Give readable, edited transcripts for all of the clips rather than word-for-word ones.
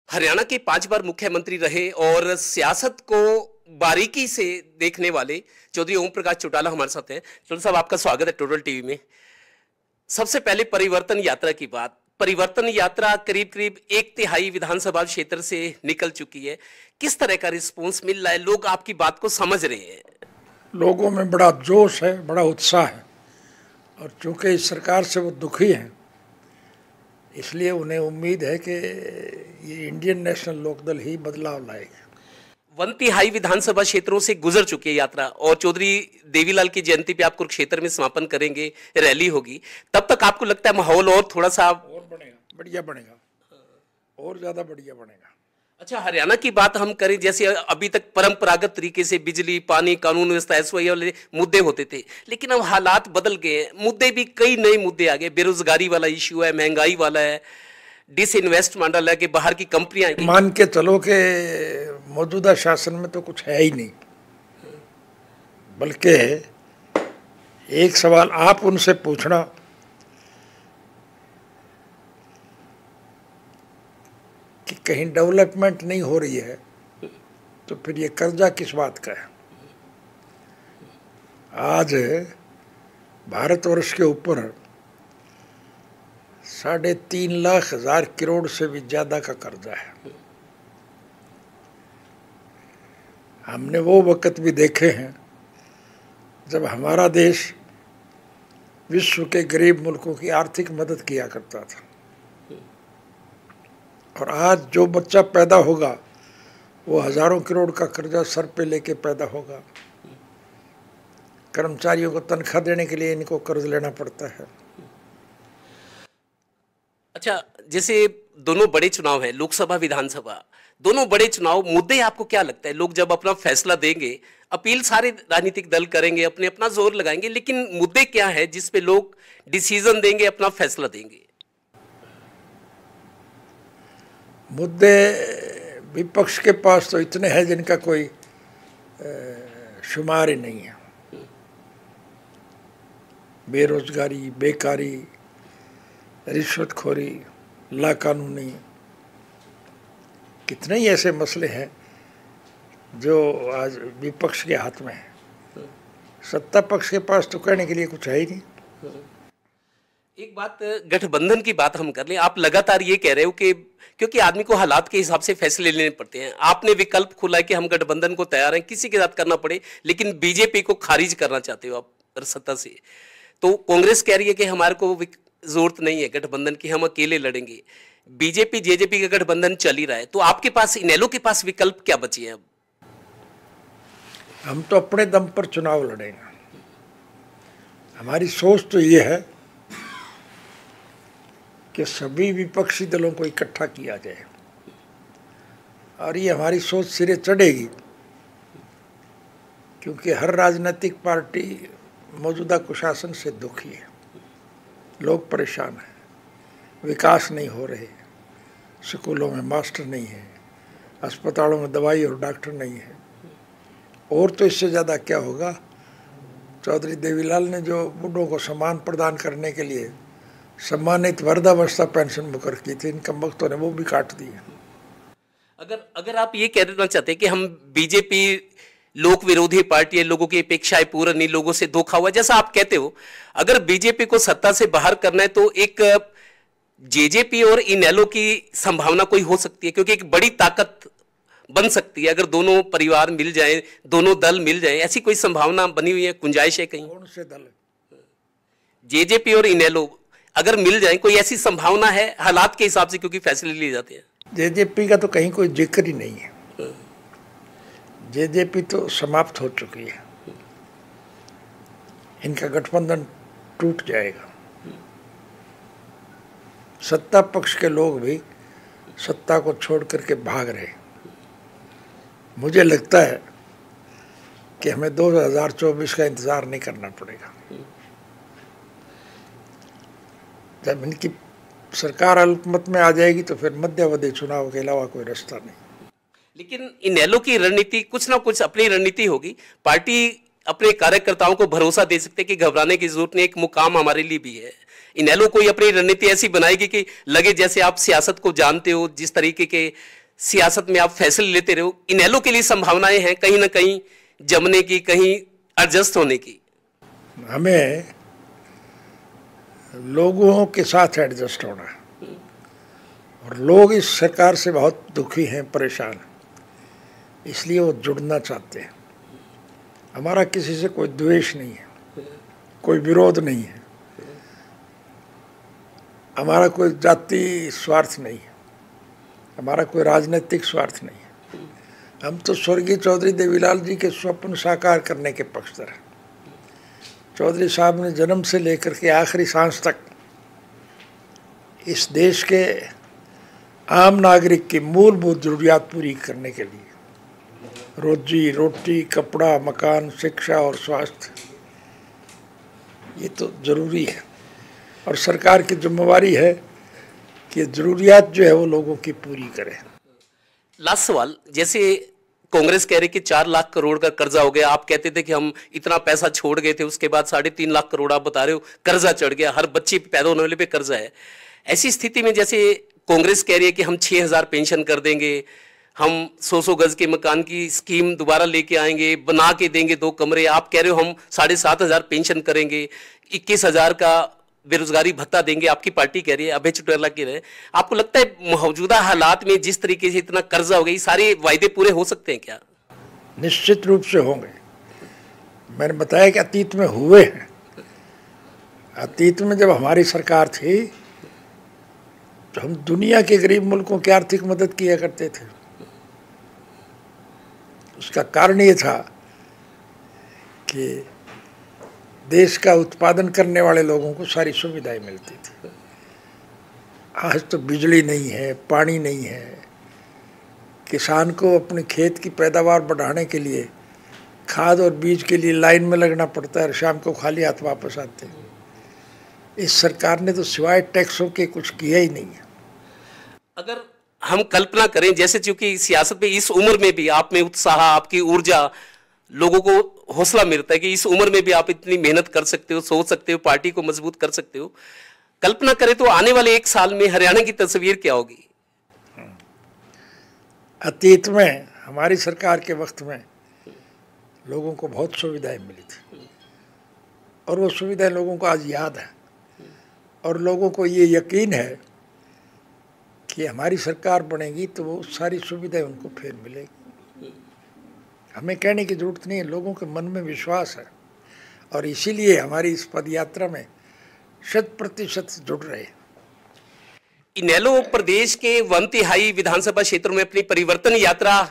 हरियाणा के 5 बार मुख्यमंत्री रहे और सियासत को बारीकी से देखने वाले चौधरी ओम प्रकाश चौटाला हमारे साथ हैं। चौधरी साहब, आपका स्वागत है टोटल टीवी में। सबसे पहले परिवर्तन यात्रा की बात। परिवर्तन यात्रा करीब करीब 1/3 विधानसभा क्षेत्र से निकल चुकी है। किस तरह का रिस्पॉन्स मिल रहा है? लोग आपकी बात को समझ रहे हैं? लोगों में बड़ा जोश है, बड़ा उत्साह है, और चूंकि इस सरकार से वो दुखी हैं, इसलिए उन्हें उम्मीद है कि ये इंडियन नेशनल लोकदल ही बदलाव लाएगा। 1/3 विधानसभा क्षेत्रों से गुजर चुकी है यात्रा, और चौधरी देवीलाल की जयंती पे आप कुरुक्षेत्र में समापन करेंगे, रैली होगी। तब तक आपको लगता है माहौल और थोड़ा सा और बनेगा, बढ़िया बनेगा, और ज़्यादा बढ़िया बनेगा। अच्छा, हरियाणा की बात हम करें, जैसे अभी तक परंपरागत तरीके से बिजली, पानी, कानून व्यवस्था, एसवाई वाले मुद्दे होते थे, लेकिन अब हालात बदल गए हैं। मुद्दे भी कई नए मुद्दे आ गए। बेरोजगारी वाला इश्यू है, महंगाई वाला है, डिसइन्वेस्ट मॉडल है कि बाहर की कंपनियां। मान के चलो कि मौजूदा शासन में तो कुछ है ही नहीं, बल्कि एक सवाल आप उनसे पूछना कि कहीं डेवलपमेंट नहीं हो रही है, तो फिर ये कर्जा किस बात का है? आज भारतवर्ष के ऊपर 3.5 लाख करोड़ से भी ज़्यादा का कर्जा है। हमने वो वक़्त भी देखे हैं जब हमारा देश विश्व के गरीब मुल्कों की आर्थिक मदद किया करता था, और आज जो बच्चा पैदा होगा वो हज़ारों करोड़ का कर्जा सर पे लेके पैदा होगा। कर्मचारियों को तनख्वाह देने के लिए इनको कर्ज लेना पड़ता है। अच्छा, जैसे दोनों बड़े चुनाव हैं, लोकसभा विधानसभा, दोनों बड़े चुनाव, मुद्दे आपको क्या लगता है लोग जब अपना फैसला देंगे? अपील सारे राजनीतिक दल करेंगे, अपने अपना जोर लगाएंगे, लेकिन मुद्दे क्या है जिस पे लोग डिसीजन देंगे, अपना फैसला देंगे? मुद्दे विपक्ष के पास तो इतने हैं जिनका कोई शुमार ही नहीं है। बेरोजगारी, बेकारी, रिश्वतखोरी, लाकानूनी, कितने ही ऐसे मसले हैं जो आज विपक्ष के हाथ में है। सत्ता पक्ष के पास तो कहने के लिए कुछ है ही नहीं। एक बात, गठबंधन की बात हम कर लें। आप लगातार ये कह रहे हो कि क्योंकि आदमी को हालात के हिसाब से फैसले लेने पड़ते हैं, आपने विकल्प खुला है कि हम गठबंधन को तैयार हैं, किसी के साथ करना पड़े, लेकिन बीजेपी को खारिज करना चाहते हो आप सत्ता से। तो कांग्रेस कह रही है कि हमारे को जरूरत नहीं है गठबंधन की, हम अकेले लड़ेंगे। बीजेपी जेजेपी का गठबंधन चल ही रहा है, तो आपके पास, इनेलो के पास विकल्प क्या बचे हैं अब? हम तो अपने दम पर चुनाव लड़ेंगे। हमारी सोच तो ये है कि सभी विपक्षी दलों को इकट्ठा किया जाए, और ये हमारी सोच सिरे चढ़ेगी, क्योंकि हर राजनीतिक पार्टी मौजूदा कुशासन से दुखी है। लोग परेशान हैं, विकास नहीं हो रहे, स्कूलों में मास्टर नहीं है, अस्पतालों में दवाई और डॉक्टर नहीं है, और तो इससे ज़्यादा क्या होगा। चौधरी देवीलाल ने जो बूढ़ों को सम्मान प्रदान करने के लिए सम्मानित वृद्धावस्था पेंशन मुकर की थी, इन कमबख्तों ने वो भी काट दी है। अगर आप ये कहना चाहते हैं कि हम बीजेपी लोक विरोधी पार्टी है, लोगों की अपेक्षाएं पूरा नहीं, लोगों से धोखा हुआ, जैसा आप कहते हो, अगर बीजेपी को सत्ता से बाहर करना है तो एक जेजेपी और इनेलो की संभावना कोई हो सकती है, क्योंकि एक बड़ी ताकत बन सकती है अगर दोनों परिवार मिल जाएं, दोनों दल मिल जाएं। ऐसी कोई संभावना बनी हुई है, गुंजाइश है कहीं? कौन से दल? जेजेपी और इनेलो अगर मिल जाएं, कोई ऐसी संभावना है हालात के हिसाब से, क्योंकि फैसले लिए जाते हैं? जेजेपी का तो कहीं कोई जिक्र ही नहीं है। जेजेपी तो समाप्त हो चुकी है, इनका गठबंधन टूट जाएगा। सत्ता पक्ष के लोग भी सत्ता को छोड़ करके भाग रहे। मुझे लगता है कि हमें 2024 का इंतज़ार नहीं करना पड़ेगा। जब इनकी सरकार अल्पमत में आ जाएगी तो फिर मध्यावधि चुनाव के अलावा कोई रास्ता नहीं। लेकिन इनेलो की रणनीति, कुछ ना कुछ अपनी रणनीति होगी। पार्टी अपने कार्यकर्ताओं को भरोसा दे सकते हैं कि घबराने की जरूरत नहीं, एक मुकाम हमारे लिए भी है। इनेलो कोई अपनी रणनीति ऐसी बनाएगी कि लगे जैसे आप सियासत को जानते हो, जिस तरीके के सियासत में आप फैसले लेते रहो, इनेलो के लिए संभावनाएं हैं कहीं ना कहीं जमने की, कहीं एडजस्ट होने की? हमें लोगों के साथ एडजस्ट होना है, और लोग इस सरकार से बहुत दुखी हैं, परेशान हैं, इसलिए वो जुड़ना चाहते हैं। हमारा किसी से कोई द्वेष नहीं है, कोई विरोध नहीं है, हमारा कोई जाति स्वार्थ नहीं है, हमारा कोई राजनीतिक स्वार्थ नहीं है। हम तो स्वर्गीय चौधरी देवीलाल जी के स्वप्न साकार करने के पक्षधर हैं। चौधरी साहब ने जन्म से लेकर के आखिरी सांस तक इस देश के आम नागरिक की मूलभूत जरूरियात पूरी करने के लिए रोजी रोटी, कपड़ा, मकान, शिक्षा और स्वास्थ्य, ये तो ज़रूरी है, और सरकार की जिम्मेवारी है कि ज़रूरियात जो है वो लोगों की पूरी करे। लास्ट सवाल, जैसे कांग्रेस कह रही कि 4 लाख करोड़ का कर्जा हो गया, आप कहते थे कि हम इतना पैसा छोड़ गए थे, उसके बाद 3.5 लाख करोड़ आप बता रहे हो कर्जा चढ़ गया, हर बच्चे पैदा होने वाले पे कर्जा है। ऐसी स्थिति में जैसे कांग्रेस कह रही है कि हम 6,000 पेंशन कर देंगे, हम 100 गज के मकान की स्कीम दोबारा लेके आएंगे, बना के देंगे 2 कमरे, आप कह रहे हो हम 7,500 पेंशन करेंगे, 21,000 का बेरोजगारी भत्ता देंगे, आपकी पार्टी कह रही है, अभय चौटाला कह रहे हैं। आपको लगता है मौजूदा हालात में जिस तरीके से इतना कर्जा हो गई, सारे वायदे पूरे हो सकते हैं क्या? निश्चित रूप से होंगे। मैंने बताया कि अतीत में हुए हैं। अतीत में जब हमारी सरकार थी तो हम दुनिया के गरीब मुल्कों की आर्थिक मदद किया करते थे। उसका कारण ये था कि देश का उत्पादन करने वाले लोगों को सारी सुविधाएं मिलती थी। आज तो बिजली नहीं है, पानी नहीं है, किसान को अपने खेत की पैदावार बढ़ाने के लिए खाद और बीज के लिए लाइन में लगना पड़ता है और शाम को खाली हाथ वापस आते हैं। इस सरकार ने तो सिवाय टैक्सों के कुछ किया ही नहीं है। अगर हम कल्पना करें, जैसे चूंकि सियासत में इस उम्र में भी आप में उत्साह, आपकी ऊर्जा, लोगों को हौसला मिलता है कि इस उम्र में भी आप इतनी मेहनत कर सकते हो, सोच सकते हो, पार्टी को मजबूत कर सकते हो। कल्पना करें तो आने वाले 1 साल में हरियाणा की तस्वीर क्या होगी? अतीत में हमारी सरकार के वक्त में लोगों को बहुत सुविधाएं मिली थी, और वो सुविधाएं लोगों को आज याद है, और लोगों को ये यकीन है कि हमारी सरकार बनेगी तो वो सारी सुविधाएं उनको फिर मिलेगी। हमें कहने की जरूरत नहीं है, लोगों के मन में विश्वास है, और इसीलिए हमारी इस पदयात्रा में 100% जुड़ रहे हैं। इनेलो प्रदेश के 1/3 विधानसभा क्षेत्रों में अपनी परिवर्तन यात्रा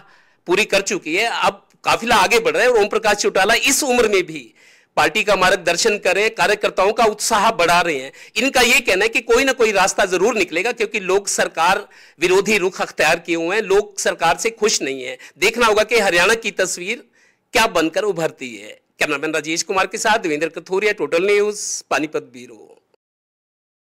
पूरी कर चुकी है। अब काफिला आगे बढ़ रहा है और ओम प्रकाश चौटाला इस उम्र में भी पार्टी का मार्गदर्शन करें, कार्यकर्ताओं का उत्साह बढ़ा रहे हैं। इनका यह कहना है कि कोई ना कोई रास्ता जरूर निकलेगा, क्योंकि लोग सरकार विरोधी रुख अख्तियार किए हुए हैं, लोग सरकार से खुश नहीं है। देखना होगा कि हरियाणा की तस्वीर क्या बनकर उभरती है। कैमरामैन राजेश कुमार के साथ Devendra Kathoria, total news, Panipat bureau.